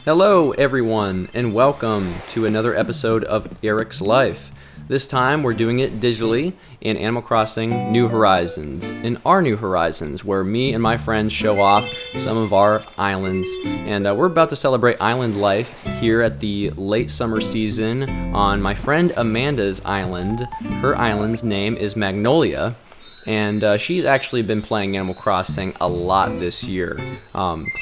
Hello, everyone, and welcome to another episode of Eric's Life. This time, we're doing it digitally in Animal Crossing New Horizons, in our New Horizons, where me and my friends show off some of our islands. And we're about to celebrate island life here at the late summer season on my friend Amanda's island. Her island's name is Magnolia. And she's actually been playing Animal Crossing a lot this year.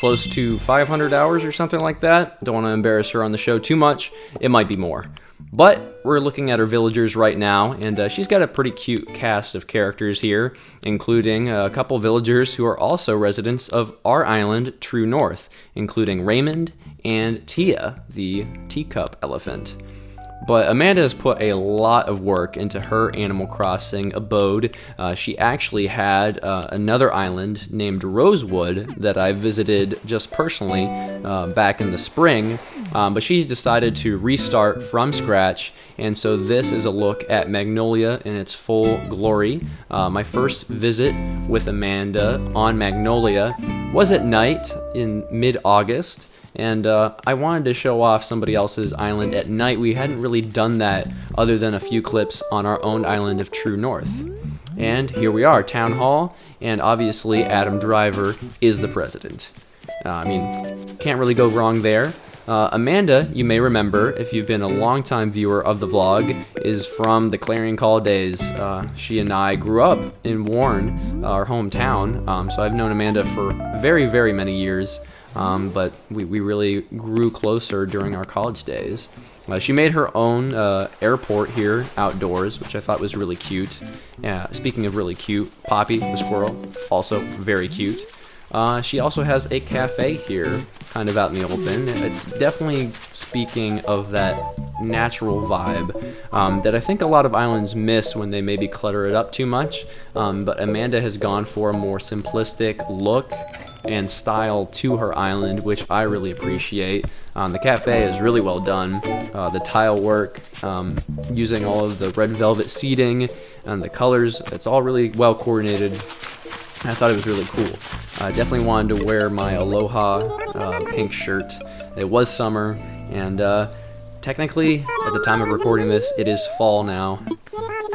Close to 500 hours or something like that. Don't want to embarrass her on the show too much. It might be more. But we're looking at her villagers right now, and she's got a pretty cute cast of characters here, including a couple villagers who are also residents of our island, True North, including Raymond and Tia, the teacup elephant. But Amanda has put a lot of work into her Animal Crossing abode. She actually had another island named Rosewood that I visited just personally back in the spring, but she decided to restart from scratch, and so this is a look at Magnolia in its full glory. My first visit with Amanda on Magnolia was at night in mid-August. And I wanted to show off somebody else's island at night. We hadn't really done that other than a few clips on our own island of True North. And here we are, Town Hall, and obviously Adam Driver is the president. Can't really go wrong there. Amanda, you may remember, if you've been a longtime viewer of the vlog, is from the Clarion Call days. She and I grew up in Warren, our hometown, so I've known Amanda for very, very many years. But we really grew closer during our college days. She made her own airport here outdoors, which I thought was really cute. Speaking of really cute, Poppy, the squirrel, also very cute. She also has a cafe here, kind of out in the open. It's definitely speaking of that natural vibe that I think a lot of islands miss when they maybe clutter it up too much. But Amanda has gone for a more simplistic look and style to her island, which I really appreciate. The cafe is really well done. The tile work, using all of the red velvet seating and the colors, it's all really well coordinated. I thought it was really cool. I definitely wanted to wear my Aloha pink shirt. It was summer, and technically, at the time of recording this, it is fall now.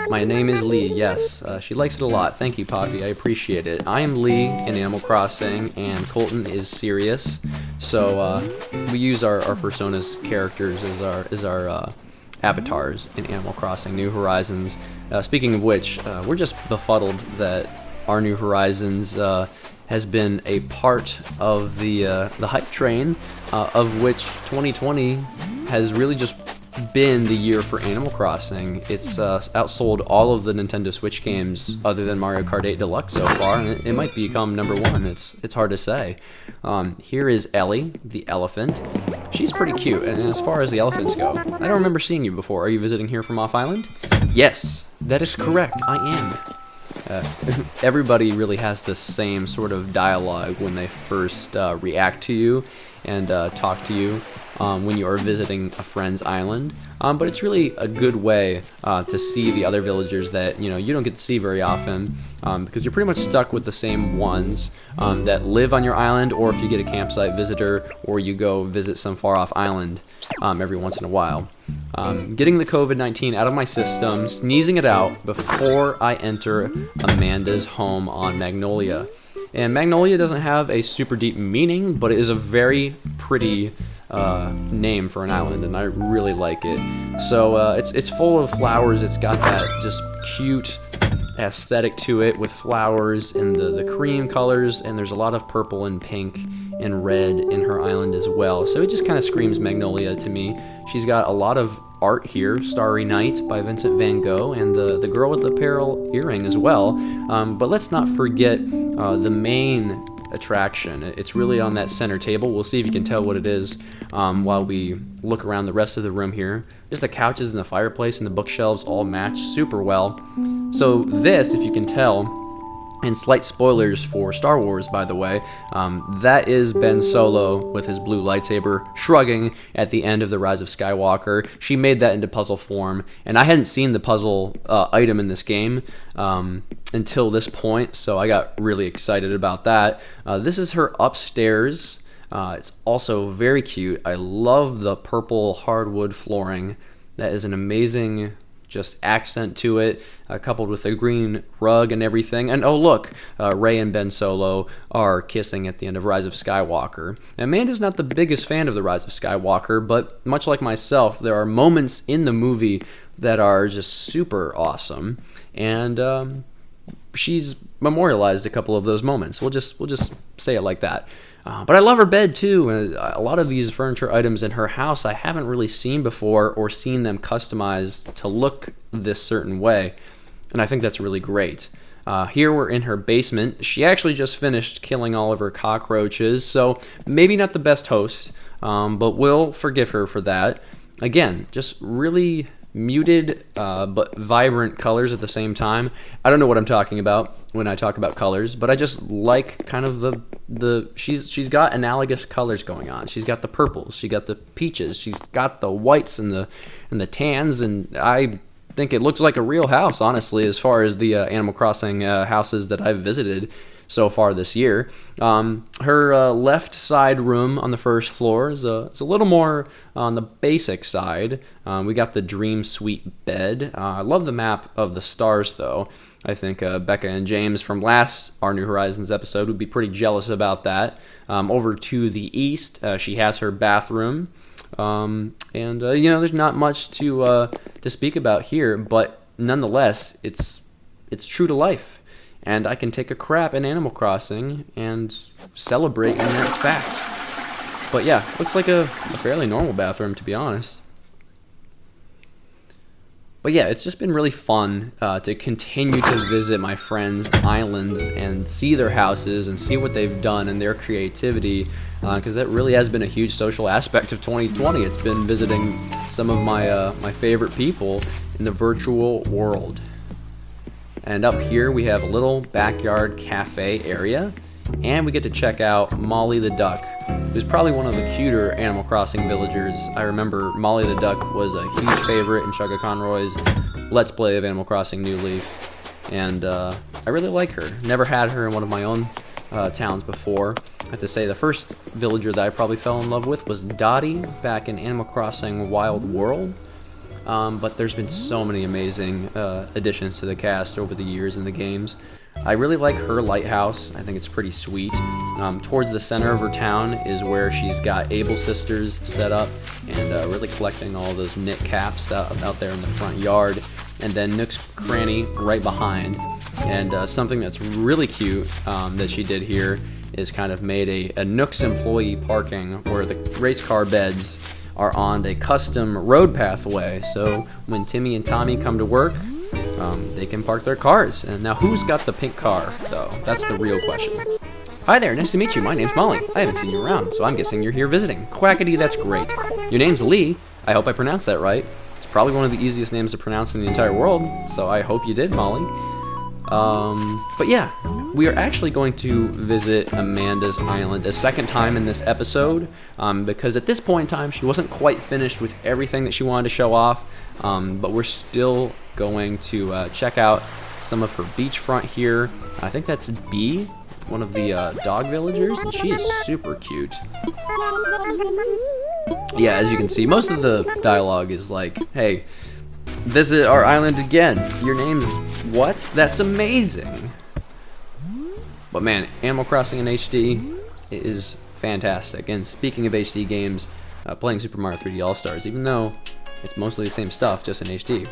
My name is Lee, yes. She likes it a lot. Thank you, Poppy. I appreciate it. I am Lee in Animal Crossing, and Colton is Sirius. So we use our personas characters as our avatars in Animal Crossing New Horizons. Speaking of which, we're just befuddled that our New Horizons has been a part of the hype train, of which 2020 has really just been the year for Animal Crossing. It's outsold all of the Nintendo Switch games other than Mario Kart 8 Deluxe so far, and it might become number one. It's hard to say. Here is Ellie, the elephant. She's pretty cute, and as far as the elephants go, I don't remember seeing you before. Are you visiting here from off island? Yes, that is correct. I am. Everybody really has the same sort of dialogue when they first react to you and talk to you when you are visiting a friend's island. But it's really a good way to see the other villagers that you don't get to see very often, because you're pretty much stuck with the same ones that live on your island, or if you get a campsite visitor or you go visit some far off island every once in a while. Getting the COVID-19 out of my system, sneezing it out before I enter Amanda's home on Magnolia. And Magnolia doesn't have a super deep meaning, but it is a very pretty name for an island, and I really like it. So it's full of flowers. It's got that just cute aesthetic to it with flowers and the cream colors, and there's a lot of purple and pink and red in her island as well. So it just kind of screams Magnolia to me. She's got a lot of art here, Starry Night by Vincent van Gogh, and the girl with the pearl earring as well. But let's not forget the main attraction. It's really on that center table. We'll see if you can tell what it is while we look around the rest of the room here. Just the couches and the fireplace and the bookshelves all match super well. So this, if you can tell, and slight spoilers for Star Wars, by the way, that is Ben Solo with his blue lightsaber shrugging at the end of The Rise of Skywalker. She made that into puzzle form, and I hadn't seen the puzzle item in this game until this point, so I got really excited about that. This is her upstairs It's also very cute. I love the purple hardwood flooring. That is an amazing just accent to it, coupled with a green rug and everything. And oh look, Rey and Ben Solo are kissing at the end of Rise of Skywalker. And Amanda's not the biggest fan of the Rise of Skywalker, but much like myself, there are moments in the movie that are just super awesome, and she's memorialized a couple of those moments. We'll just say it like that. But I love her bed too. A lot of these furniture items in her house I haven't really seen before or seen them customized to look this certain way, and I think that's really great. Here we're in her basement. She actually just finished killing all of her cockroaches, so maybe not the best host, but we'll forgive her for that. Again, just really muted but vibrant colors at the same time. I don't know what I'm talking about when I talk about colors, but I just like kind of the she's got analogous colors going on. She's got the purples, she got the peaches, she's got the whites and the tans, and I think it looks like a real house, honestly, as far as the Animal Crossing houses that I've visited so far this year. Her left side room on the first floor is a little more on the basic side. We got the Dream Suite bed. I love the map of the stars, though. I think Becca and James from last Our New Horizons episode would be pretty jealous about that. Over to the east, she has her bathroom. There's not much to speak about here, but nonetheless, it's true to life. And I can take a crap in Animal Crossing and celebrate in that fact. But yeah, looks like a fairly normal bathroom, to be honest. But yeah, it's just been really fun to continue to visit my friends' islands and see their houses and see what they've done and their creativity, because that really has been a huge social aspect of 2020. It's been visiting some of my favorite people in the virtual world. And up here we have a little backyard cafe area, and we get to check out Molly the Duck, who's probably one of the cuter Animal Crossing villagers. I remember Molly the Duck was a huge favorite in Chugga Conroy's Let's Play of Animal Crossing New Leaf, and I really like her. Never had her in one of my own towns before. I have to say the first villager that I probably fell in love with was Dottie back in Animal Crossing Wild World. But there's been so many amazing additions to the cast over the years in the games. I really like her lighthouse. I think it's pretty sweet. Towards the center of her town is where she's got Able Sisters set up and really collecting all those knit caps out there in the front yard. And then Nook's Cranny right behind. And something that's really cute that she did here is kind of made a Nook's employee parking where the race car beds are on a custom road pathway, so when Timmy and Tommy come to work, they can park their cars. And now, who's got the pink car, though? That's the real question. Hi there, nice to meet you. My name's Molly. I haven't seen you around, so I'm guessing you're here visiting. Quackity, that's great. Your name's Lee. I hope I pronounced that right. It's probably one of the easiest names to pronounce in the entire world, so I hope you did, Molly. But yeah, we are actually going to visit Amanda's island a second time in this episode, because at this point in time, she wasn't quite finished with everything that she wanted to show off, but we're still going to check out some of her beachfront here. I think that's Bee, one of the dog villagers, and she is super cute. Yeah, as you can see, most of the dialogue is like, hey, visit our island again. Your name's what? That's amazing. But man, Animal Crossing in HD is fantastic. And speaking of HD games, playing Super Mario 3D All-Stars, even though it's mostly the same stuff, just in HD,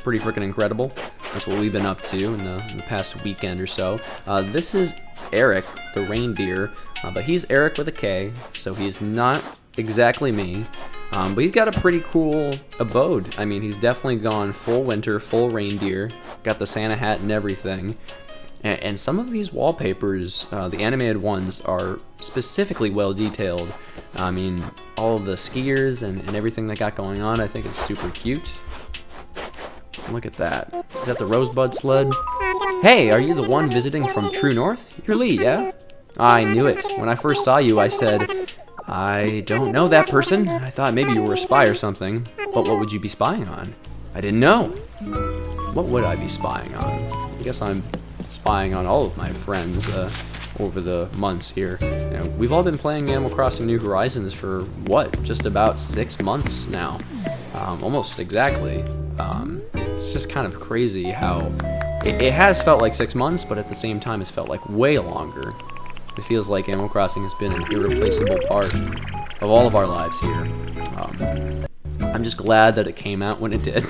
pretty freaking incredible. That's what we've been up to in the past weekend or so. This is Eric, the reindeer, but he's Eric with a K, so he's not exactly me. But he's got a pretty cool abode. I mean, he's definitely gone full winter, full reindeer, got the Santa hat and everything. And some of these wallpapers, the animated ones, are specifically well detailed. I mean, all of the skiers and everything they got going on, I think it's super cute. Look at that. Is that the Rosebud sled? Hey, are you the one visiting from True North? You're Lee, yeah? I knew it. When I first saw you, I said, I don't know that person. I thought maybe you were a spy or something. But what would you be spying on? I didn't know. What would I be spying on? I guess I'm spying on all of my friends. over the months here. We've all been playing Animal Crossing New Horizons for just about 6 months now, almost exactly. It's just kind of crazy how it has felt like 6 months, but at the same time it's felt like way longer. It feels like Animal Crossing has been an irreplaceable part of all of our lives here. I'm just glad that it came out when it did.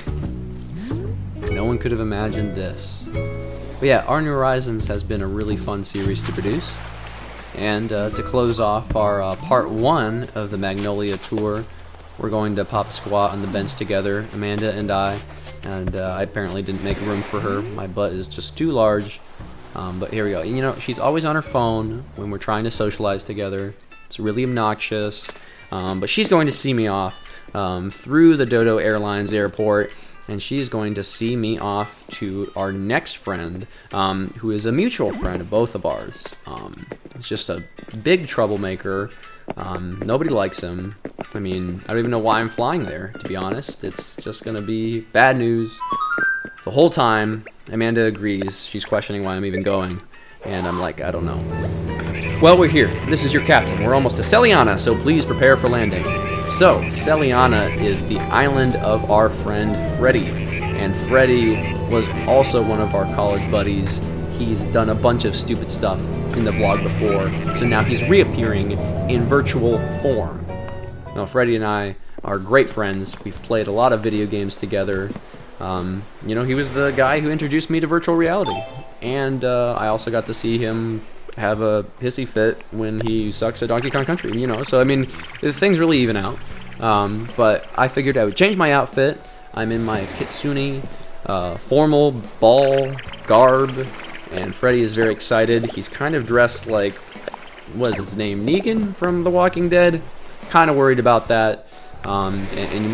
No one could have imagined this. But yeah, Our New Horizons has been a really fun series to produce. And to close off our part 1 of the Magnolia tour, we're going to pop a squat on the bench together, Amanda and I. And I apparently didn't make room for her. My butt is just too large. But here we go. She's always on her phone when we're trying to socialize together. It's really obnoxious. But she's going to see me off through the Dodo Airlines airport. And she's going to see me off to our next friend, who is a mutual friend of both of ours. It's just a big troublemaker. Nobody likes him. I mean, I don't even know why I'm flying there, to be honest. It's just going to be bad news the whole time. Amanda agrees. She's questioning why I'm even going. And I'm like, I don't know. Well, we're here. This is your captain. We're almost to Seliana, so please prepare for landing. So, Seliana is the island of our friend Freddie. And Freddie was also one of our college buddies. He's done a bunch of stupid stuff in the vlog before, so now he's reappearing in virtual form. Now, Freddie and I are great friends. We've played a lot of video games together. He was the guy who introduced me to virtual reality. And I also got to see him have a hissy fit when he sucks at Donkey Kong Country, So, I mean, things really even out. But I figured I would change my outfit. I'm in my Kitsune formal ball garb, and Freddie is very excited. He's kind of dressed like, what is his name, Negan from The Walking Dead? Kind of worried about that. And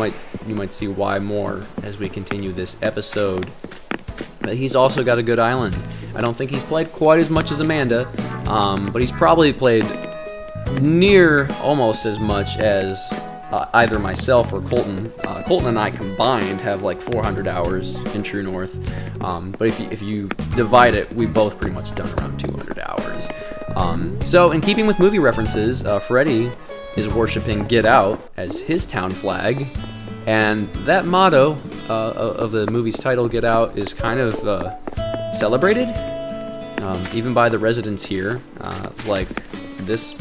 you might see why more as we continue this episode. But he's also got a good island. I don't think he's played quite as much as Amanda, but he's probably played near almost as much as either myself or Colton. Colton and I combined have like 400 hours in True North, but if you divide it, we've both pretty much done around 200 hours. So in keeping with movie references, Freddie is worshiping Get Out as his town flag, and that motto of the movie's title, Get Out, is kind of celebrated, even by the residents here, like this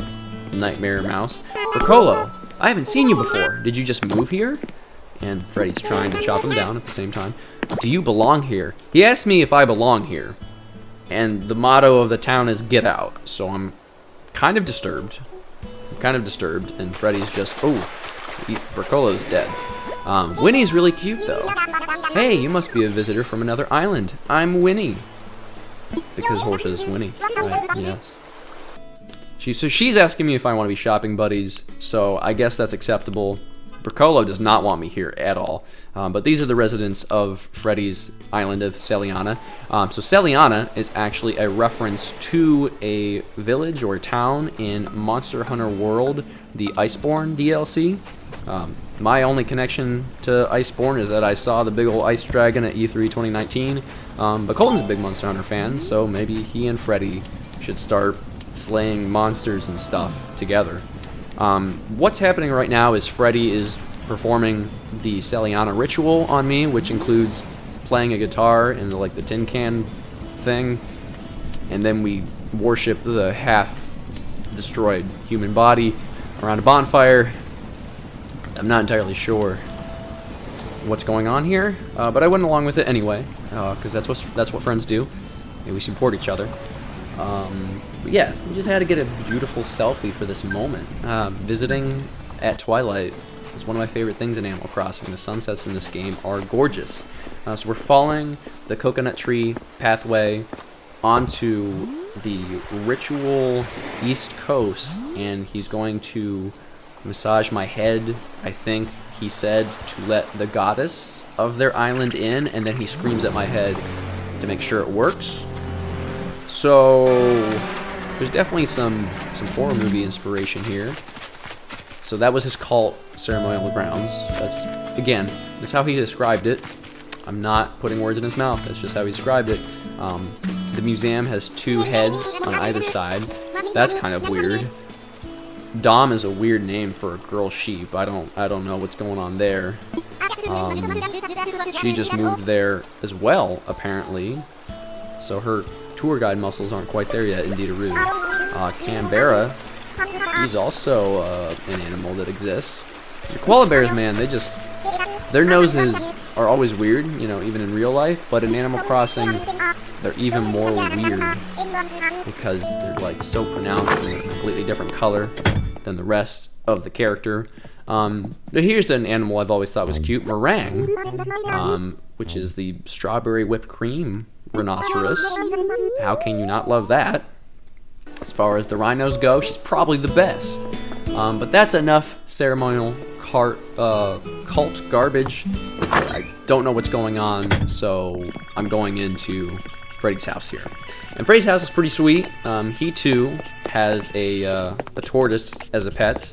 nightmare mouse. Piccolo, I haven't seen you before. Did you just move here? And Freddie's trying to chop him down at the same time. Do you belong here? He asked me if I belong here, and the motto of the town is Get Out, so I'm kind of disturbed. And Freddie's just, Piccolo's dead. Winnie's really cute, though. Hey, you must be a visitor from another island. I'm Winnie. Because Horse is Winnie, right? Yes. So she's asking me if I want to be shopping buddies, so I guess that's acceptable. Piccolo does not want me here at all. But these are the residents of Freddie's island of Seliana. So Seliana is actually a reference to a village or town in Monster Hunter World, the Iceborne DLC. My only connection to Iceborne is that I saw the big old ice dragon at E3 2019. But Colton's a big Monster Hunter fan, so maybe he and Freddie should start slaying monsters and stuff together. What's happening right now is Freddie is performing the Seliana ritual on me, which includes playing a guitar in the tin can thing, and then we worship the half-destroyed human body around a bonfire. I'm not entirely sure what's going on here, but I went along with it anyway, because that's what friends do. We support each other. But yeah, we just had to get a beautiful selfie for this moment. Visiting at twilight is one of my favorite things in Animal Crossing. The sunsets in this game are gorgeous. So we're following the coconut tree pathway onto the ritual east coast, and he's going to massage my head, I think he said, to let the goddess of their island in, and then he screams at my head to make sure it works. So there's definitely some horror movie inspiration here. So that was his cult ceremonial grounds. That's how he described it. I'm not putting words in his mouth. That's just how he described it. The museum has 2 heads on either side. That's kind of weird. Dom is a weird name for a girl sheep. I don't know what's going on there. She just moved there as well, apparently. So her tour guide muscles aren't quite there yet, Indeed-a-roo. Canberra, he's also an animal that exists. The koala bears, man, their noses are always weird, even in real life, but in Animal Crossing, they're even more weird because they're like so pronounced and a completely different color than the rest of the character. But here's an animal I've always thought was cute, Meringue, which is the strawberry whipped cream rhinoceros. How can you not love that? As far as the rhinos go, she's probably the best. But that's enough ceremonial cult garbage. I don't know what's going on, so I'm going into Freddie's house here. And Freddie's house is pretty sweet. He too has a tortoise as a pet.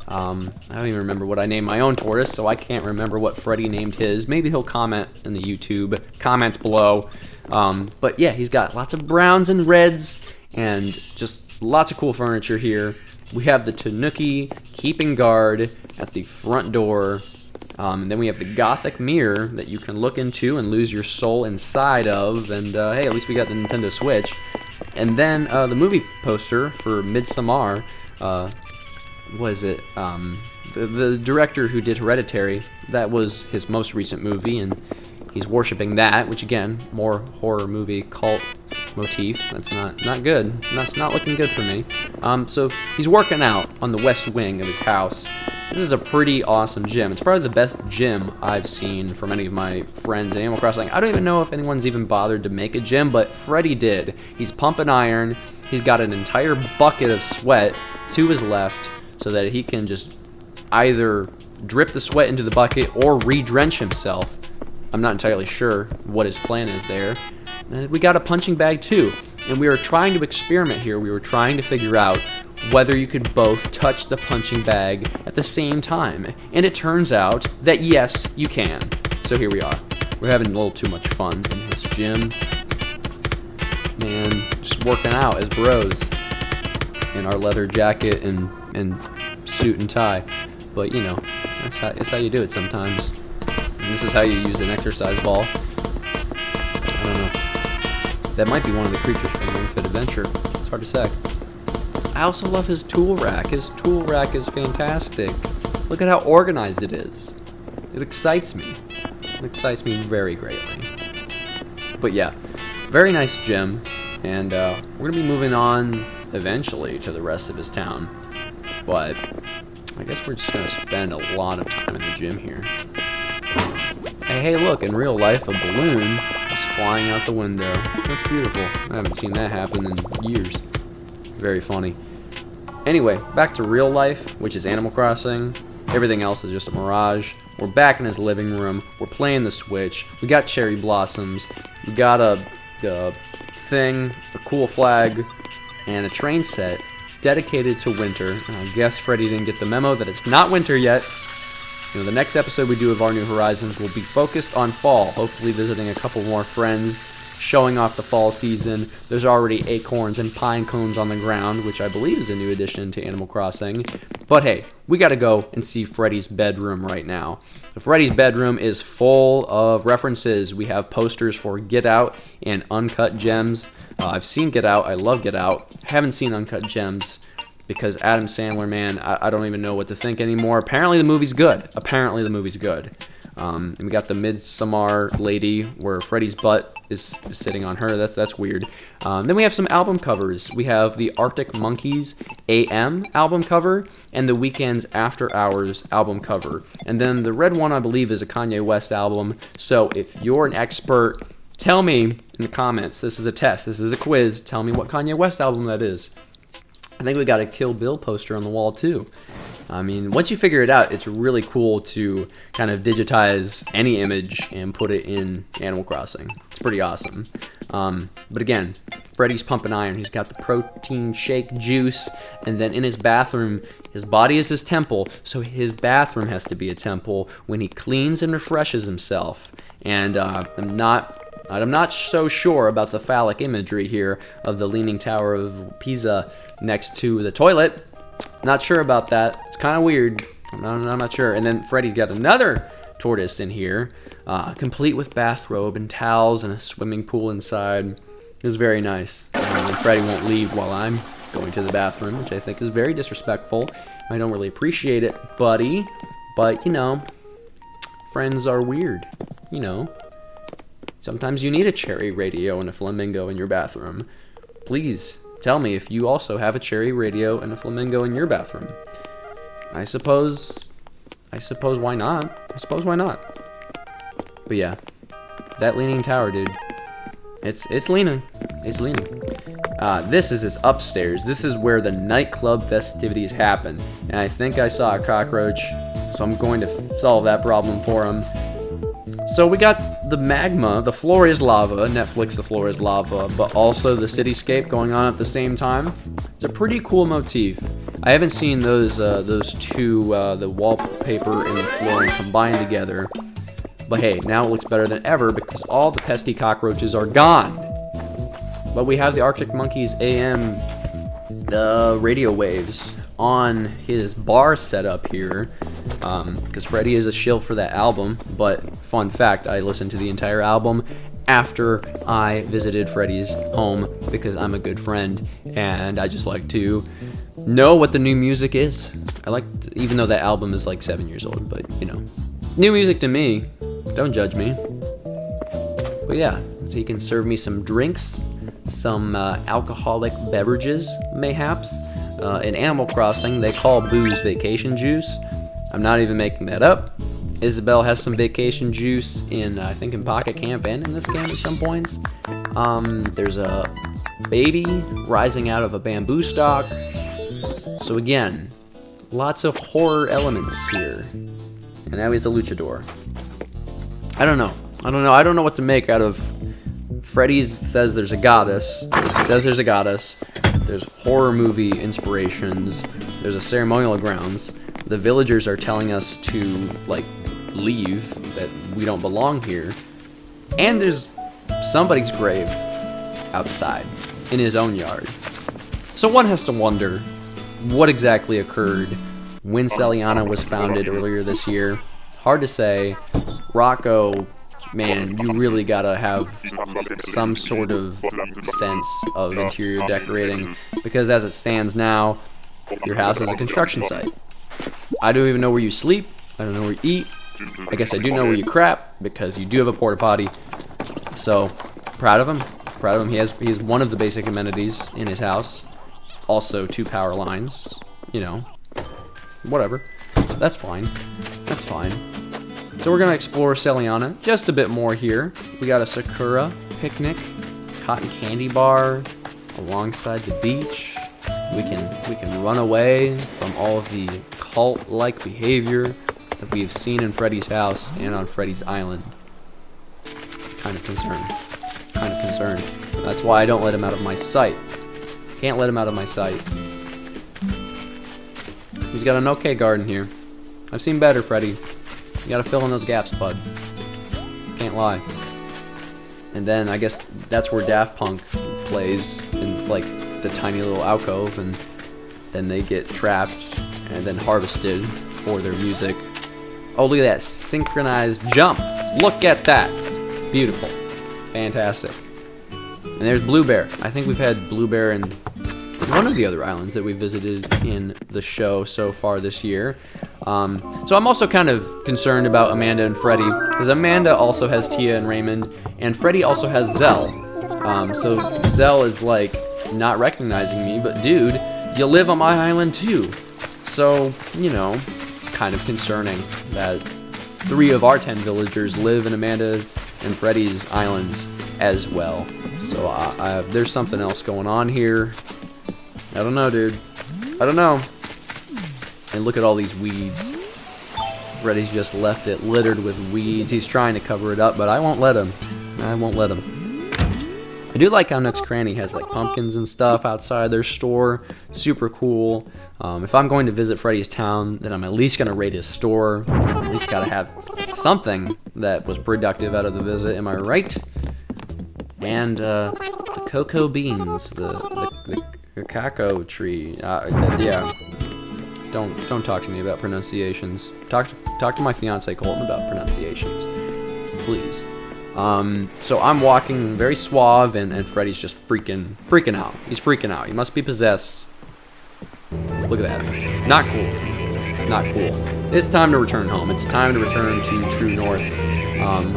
I don't even remember what I named my own tortoise, so I can't remember what Freddie named his. Maybe he'll comment in the YouTube comments below. But yeah, he's got lots of browns and reds and just lots of cool furniture here. We have the Tanuki keeping guard at the front door. And then we have the Gothic mirror that you can look into and lose your soul inside of. And hey, at least we got the Nintendo Switch. And then the movie poster for Midsommar. Was it the director who did Hereditary? That was his most recent movie, and he's worshiping that, which again, more horror movie cult motif. That's not good. That's not looking good for me. So he's working out on the west wing of his house. This is a pretty awesome gym. It's probably the best gym I've seen from any of my friends in Animal Crossing. I don't even know if anyone's even bothered to make a gym, but Freddie did. He's pumping iron. He's got an entire bucket of sweat to his left, so that he can just either drip the sweat into the bucket or re-drench himself. I'm not entirely sure what his plan is there. We got a punching bag too, and we were trying to experiment here. We were trying to figure out whether you could both touch the punching bag at the same time. And it turns out that yes, you can. So here we are. We're having a little too much fun in this gym. Man, just working out as bros in our leather jacket and suit and tie. But that's how you do it sometimes. And this is how you use an exercise ball. I don't know. That might be one of the creatures from Ring Fit Adventure. It's hard to say. I also love his tool rack. His tool rack is fantastic. Look at how organized it is. It excites me. It excites me very greatly. But yeah, very nice gym. And we're going to be moving on eventually to the rest of his town. But I guess we're just going to spend a lot of time in the gym here. Hey, look, in real life, a balloon is flying out the window. That's beautiful. I haven't seen that happen in years. Very funny. Anyway, back to real life, which is Animal Crossing. Everything else is just a mirage. We're back in his living room. We're playing the Switch. We got cherry blossoms. We got a thing, a cool flag, and a train set dedicated to winter. I guess Freddie didn't get the memo that it's not winter yet. The next episode we do of Our New Horizons will be focused on fall, hopefully visiting a couple more friends, showing off the fall season. There's already acorns and pine cones on the ground, which I believe is a new addition to Animal Crossing. But hey, we gotta go and see Freddie's bedroom right now. So Freddie's bedroom is full of references. We have posters for Get Out and Uncut Gems. I've seen Get Out. I love Get Out. Haven't seen Uncut Gems because Adam Sandler, man, I don't even know what to think anymore. Apparently the movie's good. And we got the Midsommar lady where Freddie's butt is sitting on her. That's weird. Then we have some album covers. We have the Arctic Monkeys AM album cover and the Weeknd's After Hours album cover. And then the red one, I believe, is a Kanye West album. So if you're an expert, tell me in the comments. This is a test. This is a quiz. Tell me what Kanye West album that is. I think we got a Kill Bill poster on the wall too. I mean, once you figure it out, it's really cool to kind of digitize any image and put it in Animal Crossing. It's pretty awesome. But again, Freddie's pumping iron. He's got the protein shake juice, and then in his bathroom, his body is his temple, so his bathroom has to be a temple when he cleans and refreshes himself. And I'm not I'm not so sure about the phallic imagery here of the Leaning Tower of Pisa next to the toilet. Not sure about that. It's kind of weird. I'm not sure. And then Freddie's got another tortoise in here, complete with bathrobe and towels and a swimming pool inside. It was very nice. And Freddie won't leave while I'm going to the bathroom, which I think is very disrespectful. I don't really appreciate it, buddy. But, you know, friends are weird. You know, sometimes you need a cherry radio and a flamingo in your bathroom. Please tell me if you also have a cherry radio and a flamingo in your bathroom. I suppose why not? Why not? But yeah, that Leaning Tower, dude. It's leaning. It's leaning. This is his upstairs. This is where the nightclub festivities happen. And I think I saw a cockroach, so I'm going to solve that problem for him. So we got the magma, the floor is lava, Netflix, the floor is lava, but also the cityscape going on at the same time. It's a pretty cool motif. I haven't seen those two, the wallpaper and the flooring combined together. But hey, now it looks better than ever because all the pesky cockroaches are gone. But we have the Arctic Monkeys AM radio waves on his bar setup here. Because Freddie is a shill for that album. But fun fact, I listened to the entire album after I visited Freddie's home because I'm a good friend and I just like to know what the new music is. Even though that album is like 7 years old, but you know, new music to me. Don't judge me. But yeah, so he can serve me some drinks, some alcoholic beverages, mayhaps. In Animal Crossing, they call booze vacation juice. I'm not even making that up. Isabelle has some vacation juice in Pocket Camp and in this game at some points. There's a baby rising out of a bamboo stalk. So again, lots of horror elements here. And now he's a luchador. I don't know what to make out of Freddie says there's a goddess. He says there's a goddess. There's horror movie inspirations. There's a ceremonial grounds. The villagers are telling us to, leave, that we don't belong here. And there's somebody's grave outside in his own yard. So one has to wonder what exactly occurred when Seliana was founded earlier this year. Hard to say. Rocco, man, you really gotta have some sort of sense of interior decorating, because as it stands now, your house is a construction site. I don't even know where you sleep. I don't know where you eat. I guess I do know where you crap, because you do have a porta potty. So, proud of him. He has one of the basic amenities in his house. Also 2 power lines. You know, whatever. That's fine. So we're going to explore Seliana just a bit more here. We got a Sakura picnic, cotton candy bar alongside the beach. We can run away from all of the cult-like behavior that we have seen in Freddie's house and on Freddie's island. Kind of concerned. That's why I don't let him out of my sight. Can't let him out of my sight. He's got an okay garden here. I've seen better, Freddie. You gotta fill in those gaps, bud. Can't lie. And then I guess that's where Daft Punk plays in the tiny little alcove, and then they get trapped and then harvested for their music. Oh, look at that synchronized jump. Look at that. Beautiful. Fantastic. And there's Blue Bear. I think we've had Blue Bear in one of the other islands that we visited in the show so far this year. So I'm also kind of concerned about Amanda and Freddie, because Amanda also has Tia and Raymond, and Freddie also has Zell. So Zell is not recognizing me, but dude, you live on my island too. So, you know, kind of concerning that 3 of our 10 villagers live in Amanda and Freddie's islands as well. So there's something else going on here. I don't know, dude. I don't know. And look at all these weeds. Freddie's just left it littered with weeds. He's trying to cover it up, but I won't let him. I do like how Nook's Cranny has pumpkins and stuff outside their store. Super cool. If I'm going to visit Freddie's town, then I'm at least going to raid his store. At least got to have something that was productive out of the visit. Am I right? and the cocoa beans, the cacao tree. Yeah. Don't talk to me about pronunciations. Talk to my fiance Colton about pronunciations, please. So I'm walking very suave, and Freddie's just freaking out. He's freaking out. He must be possessed. Look at that. Not cool. Not cool. It's time to return home. It's time to return to True North.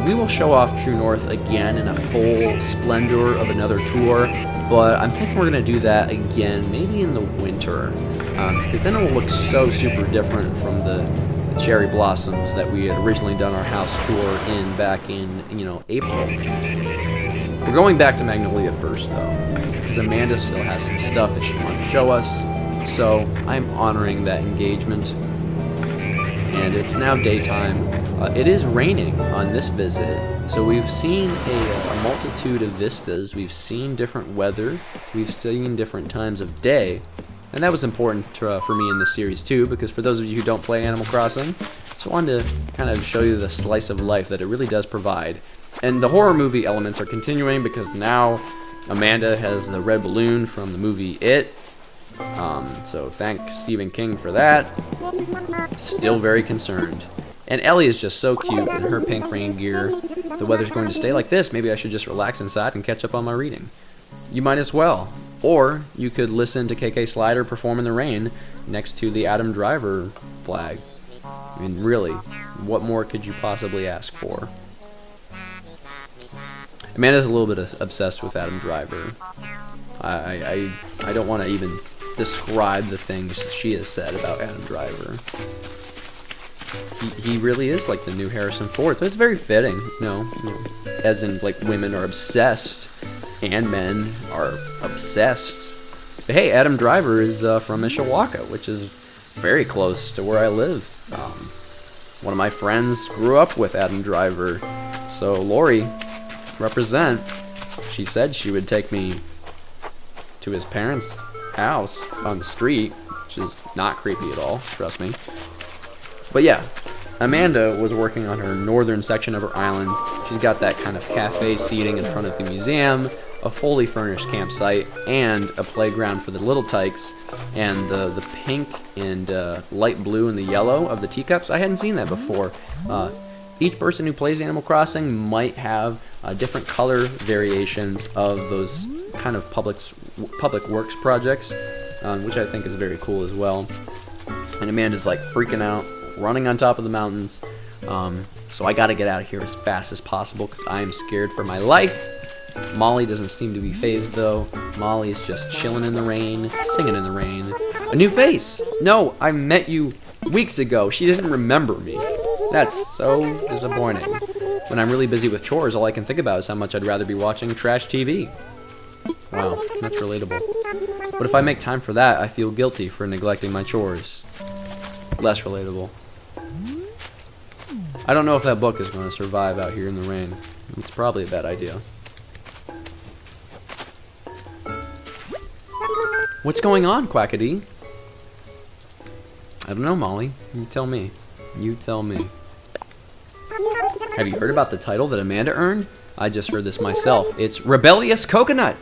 We will show off True North again in a full splendor of another tour, but I'm thinking we're going to do that again maybe in the winter, because then it will look so super different from the cherry blossoms that we had originally done our house tour in back in, April. We're going back to Magnolia first, though, because Amanda still has some stuff that she wants to show us, so I'm honoring that engagement. And it's now daytime. It is raining on this visit, so we've seen a multitude of vistas. We've seen different weather. We've seen different times of day, and that was important for me in this series too, because for those of you who don't play Animal Crossing, so I wanted to kind of show you the slice of life that it really does provide. And the horror movie elements are continuing because now Amanda has the red balloon from the movie It. So thank Stephen King for that. Still very concerned. And Ellie is just so cute in her pink rain gear. If the weather's going to stay like this, maybe I should just relax inside and catch up on my reading. You might as well. Or you could listen to KK Slider perform in the rain next to the Adam Driver flag. I mean, really, what more could you possibly ask for? Amanda's a little bit obsessed with Adam Driver. I don't want to even describe the things she has said about Adam Driver. He really is like the new Harrison Ford, so it's very fitting, as in like women are obsessed and men are obsessed. But hey, Adam Driver is from Mishawaka, which is very close to where I live. One of my friends grew up with Adam Driver, so Lori, represent. She said she would take me to his parents' house on the street, which is not creepy at all, trust me. But yeah, Amanda was working on her northern section of her island. She's got that kind of cafe seating in front of the museum, a fully furnished campsite, and a playground for the little tykes, and the pink and light blue and the yellow of the teacups. I hadn't seen that before. Each person who plays Animal Crossing might have different color variations of those kind of public works projects, which I think is very cool as well. And Amanda's like freaking out, running on top of the mountains. So I gotta get out of here as fast as possible because I am scared for my life. Molly doesn't seem to be phased though. Molly's just chilling in the rain, singing in the rain. A new face! No, I met you weeks ago. She didn't remember me. That's so disappointing. When I'm really busy with chores, all I can think about is how much I'd rather be watching trash TV. Wow, that's relatable. But if I make time for that, I feel guilty for neglecting my chores. Less relatable. I don't know if that book is going to survive out here in the rain. It's probably a bad idea. What's going on, Quackity? I don't know, Molly. You tell me. You tell me. Have you heard about the title that Amanda earned? I just heard this myself. It's Rebellious Coconut!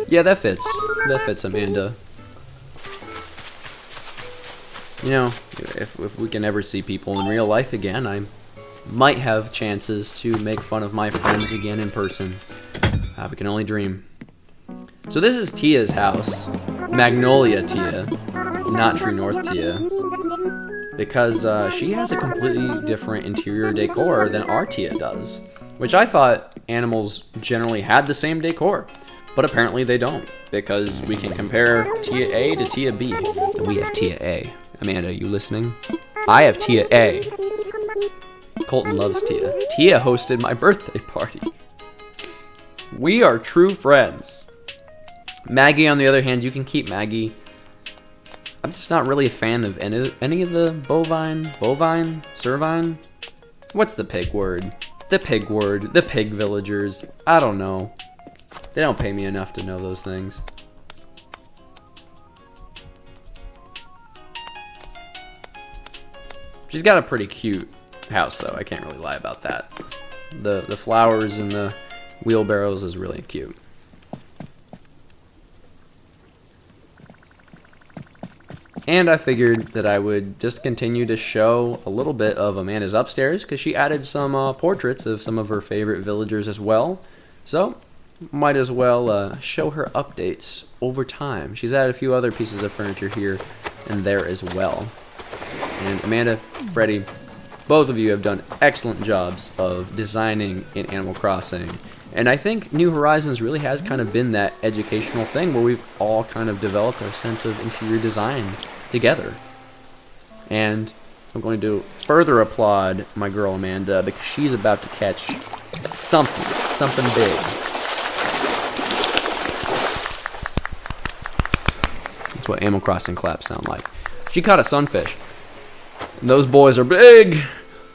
Yeah, that fits. That fits, Amanda. You know, if we can ever see people in real life again, I might have chances to make fun of my friends again in person. We can only dream. So this is Tia's house. Magnolia Tia, not True North Tia. Because she has a completely different interior decor than our Tia does. Which I thought animals generally had the same decor. But apparently they don't. Because we can compare Tia A to Tia B. And we have Tia A. Amanda, you listening? I have Tia A. Colton loves Tia. Tia hosted my birthday party. We are true friends. Maggie, on the other hand, you can keep Maggie. I'm just not really a fan of any of the bovine, cervine. What's the pig word? The pig word, the pig villagers. I don't know. They don't pay me enough to know those things. She's got a pretty cute house, though. I can't really lie about that. The flowers and the wheelbarrows is really cute. And I figured that I would just continue to show a little bit of Amanda's upstairs, because she added some portraits of some of her favorite villagers as well. So, might as well show her updates over time. She's added a few other pieces of furniture here and there as well. And Amanda, Freddie, both of you have done excellent jobs of designing in Animal Crossing. And I think New Horizons really has kind of been that educational thing where we've all kind of developed our sense of interior design together. And I'm going to further applaud my girl Amanda, because she's about to catch something big. That's what Animal Crossing claps sound like. She caught a sunfish. And those boys are big.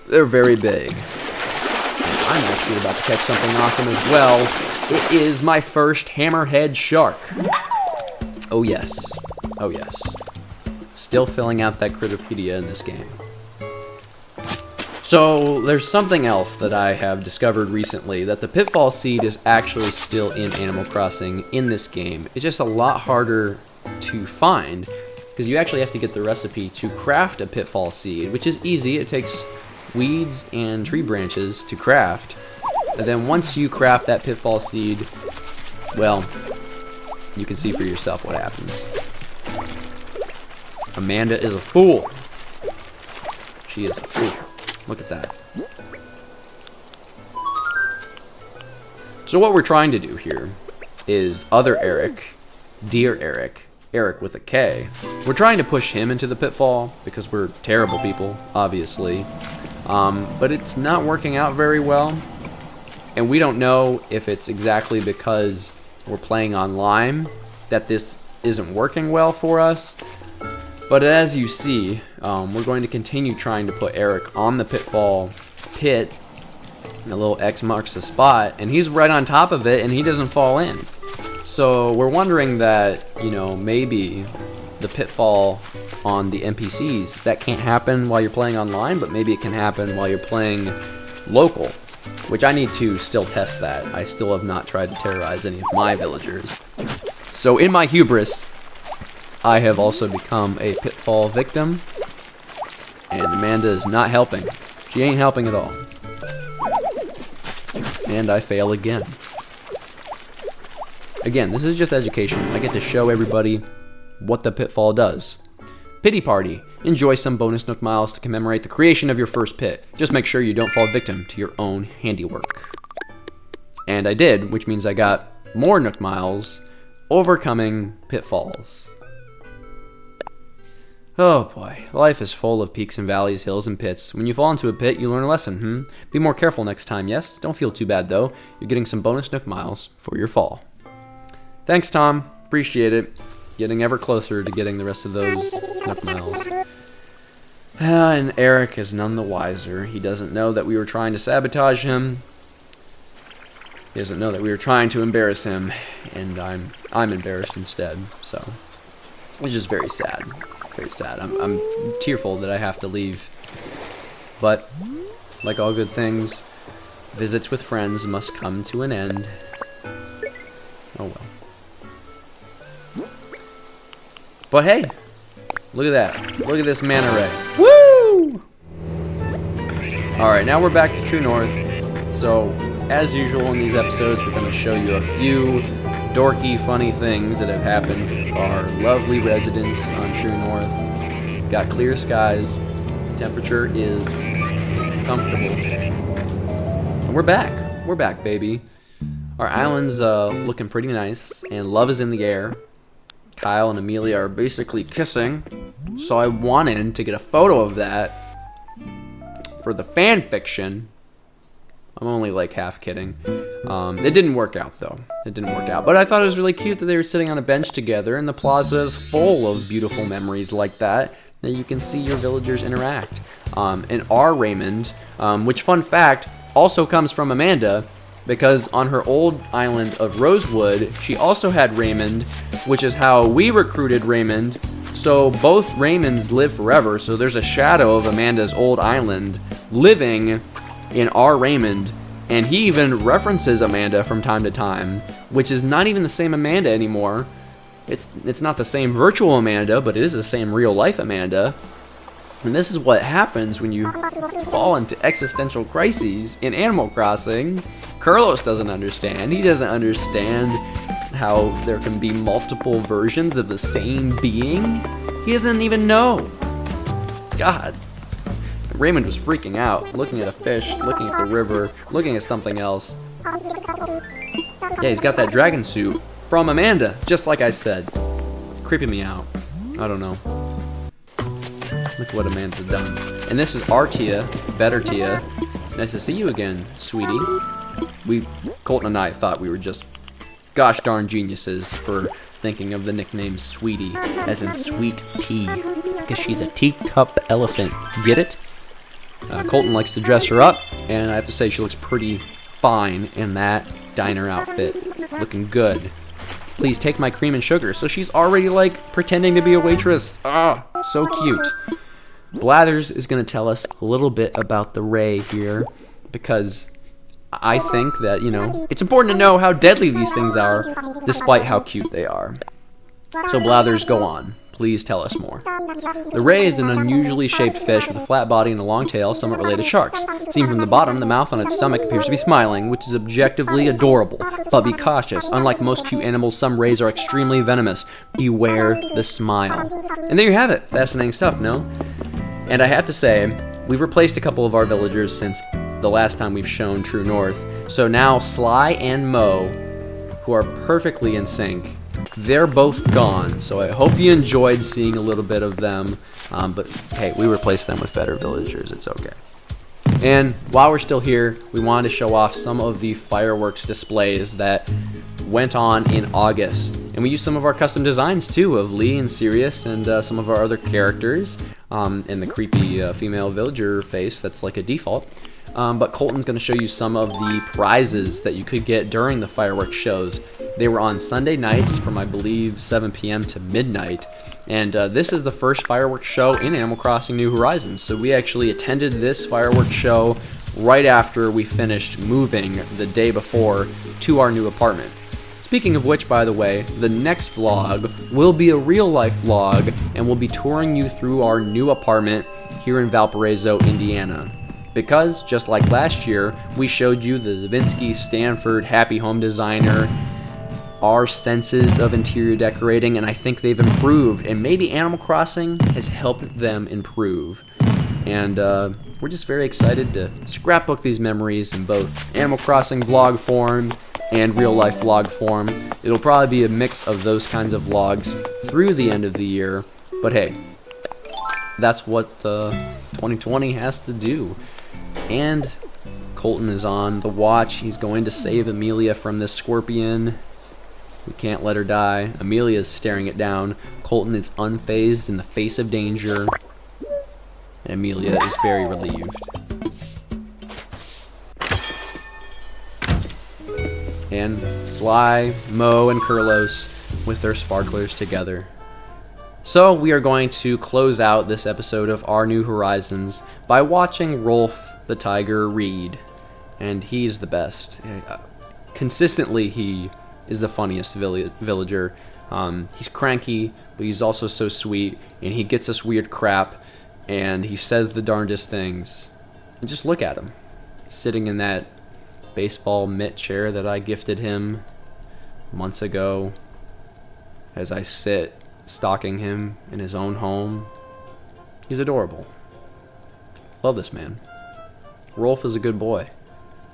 They're very big. And I'm actually about to catch something awesome as well. It is my first hammerhead shark. Oh yes. Oh yes. Still filling out that Critterpedia in this game. So there's something else that I have discovered recently, that the pitfall seed is actually still in Animal Crossing in this game. It's just a lot harder to find, because you actually have to get the recipe to craft a pitfall seed, which is easy. It takes weeds and tree branches to craft. And then once you craft that pitfall seed, well, you can see for yourself what happens. Amanda is a fool. She is a fool. Look at that. So what we're trying to do here is other Eric, Dear Eric, Eric with a K. We're trying to push him into the pitfall because we're terrible people, obviously. But it's not working out very well. And we don't know if it's exactly because we're playing online that this isn't working well for us. But as you see, we're going to continue trying to put Eric on the pitfall pit. And a little X marks the spot, and he's right on top of it, and he doesn't fall in. So we're wondering that, maybe the pitfall on the NPCs, that can't happen while you're playing online, but maybe it can happen while you're playing local, which I need to still test that. I still have not tried to terrorize any of my villagers. So in my hubris, I have also become a pitfall victim, and Amanda is not helping. She ain't helping at all. And I fail again. Again, this is just education. I get to show everybody what the pitfall does. Pity party. Enjoy some bonus Nook Miles to commemorate the creation of your first pit. Just make sure you don't fall victim to your own handiwork. And I did, which means I got more Nook Miles overcoming pitfalls. Oh boy, life is full of peaks and valleys, hills and pits. When you fall into a pit, you learn a lesson, Be more careful next time, yes? Don't feel too bad though. You're getting some bonus Nook Miles for your fall. Thanks, Tom. Appreciate it. Getting ever closer to getting the rest of those Nook Miles. And Eric is none the wiser. He doesn't know that we were trying to sabotage him. He doesn't know that we were trying to embarrass him, and I'm embarrassed instead. So it's just very sad. Very sad. I'm tearful that I have to leave. But like all good things, visits with friends must come to an end. Oh well. But hey, look at that. Look at this manta ray. Woo! Alright, now we're back to True North. So, as usual in these episodes, we're going to show you a few dorky, funny things that have happened with our lovely residents on True North. Got clear skies. Temperature is comfortable. And we're back. We're back, baby. Our island's looking pretty nice, and love is in the air. Kyle and Amelia are basically kissing, so I wanted to get a photo of that for the fan fiction. I'm only like half kidding. It didn't work out though. It didn't work out, but I thought it was really cute that they were sitting on a bench together, and the plaza is full of beautiful memories like that you can see your villagers interact. And our Raymond, which fun fact, also comes from Amanda, because on her old island of Rosewood, she also had Raymond, which is how we recruited Raymond. So both Raymonds live forever, so there's a shadow of Amanda's old island living in our Raymond, And he even references Amanda from time to time, which is not even the same Amanda anymore. It's not the same virtual Amanda, but it is the same real life Amanda. And this is what happens when you fall into existential crises in Animal Crossing. Carlos doesn't understand. He doesn't understand how there can be multiple versions of the same being. He doesn't even know. God. Raymond was freaking out, looking at a fish, looking at the river, looking at something else. Yeah, he's got that dragon suit from Amanda, just like I said. Creeping me out. I don't know. Look what Amanda's done. And this is our Tia, better Tia. Nice to see you again, sweetie. Colton and I thought we were just gosh darn geniuses for thinking of the nickname Sweetie, as in sweet tea, because she's a teacup elephant. Get it? Colton likes to dress her up, and I have to say she looks pretty fine in that diner outfit. Looking good. Please take my cream and sugar. So she's already like pretending to be a waitress. Ah, so cute. Blathers is going to tell us a little bit about the Ray here, because I think that, it's important to know how deadly these things are, despite how cute they are. So Blathers, go on. Please tell us more. The Ray is an unusually shaped fish with a flat body and a long tail, somewhat related to sharks. Seen from the bottom, the mouth on its stomach appears to be smiling, which is objectively adorable. But be cautious. Unlike most cute animals, some rays are extremely venomous. Beware the smile. And there you have it. Fascinating stuff, no? And I have to say, we've replaced a couple of our villagers since the last time we've shown True North. So now Sly and Mo, who are perfectly in sync, they're both gone, so I hope you enjoyed seeing a little bit of them, but hey, we replaced them with better villagers, it's okay. And while we're still here, we wanted to show off some of the fireworks displays that went on in August. And we used some of our custom designs too, of Lee and Sirius and some of our other characters, and the creepy female villager face that's like a default. But Colton's going to show you some of the prizes that you could get during the fireworks shows. They were on Sunday nights from, I believe, 7 p.m. to midnight. And this is the first fireworks show in Animal Crossing New Horizons. So we actually attended this fireworks show right after we finished moving the day before to our new apartment. Speaking of which, by the way, the next vlog will be a real-life vlog, and we'll be touring you through our new apartment here in Valparaiso, Indiana. Because, just like last year, we showed you the Zavinsky Stanford Happy Home Designer, our senses of interior decorating, and I think they've improved, and maybe Animal Crossing has helped them improve. And we're just very excited to scrapbook these memories in both Animal Crossing vlog form and real life vlog form. It'll probably be a mix of those kinds of vlogs through the end of the year, but hey, that's what 2020 has to do. And Colton is on the watch. He's going to save Amelia from this scorpion. We can't let her die. Amelia is staring it down. Colton is unfazed in the face of danger. And Amelia is very relieved. And Sly, Mo, and Carlos with their sparklers together. So we are going to close out this episode of Our New Horizons by watching Rolf the tiger read. And he's the best. Consistently, he is the funniest villager. He's cranky, but he's also so sweet, and he gets us weird crap, and he says the darndest things. And just look at him, sitting in that baseball mitt chair that I gifted him months ago, as I sit stalking him in his own home. He's adorable. Love this man. Rolf is a good boy.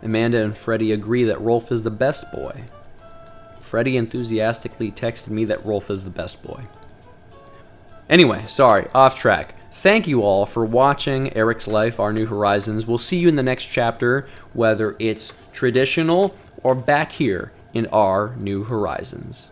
Amanda and Freddie agree that Rolf is the best boy. Freddie enthusiastically texted me that Rolf is the best boy. Anyway, sorry, off track. Thank you all for watching Eric's Life, Our New Horizons. We'll see you in the next chapter, whether it's traditional or back here in Our New Horizons.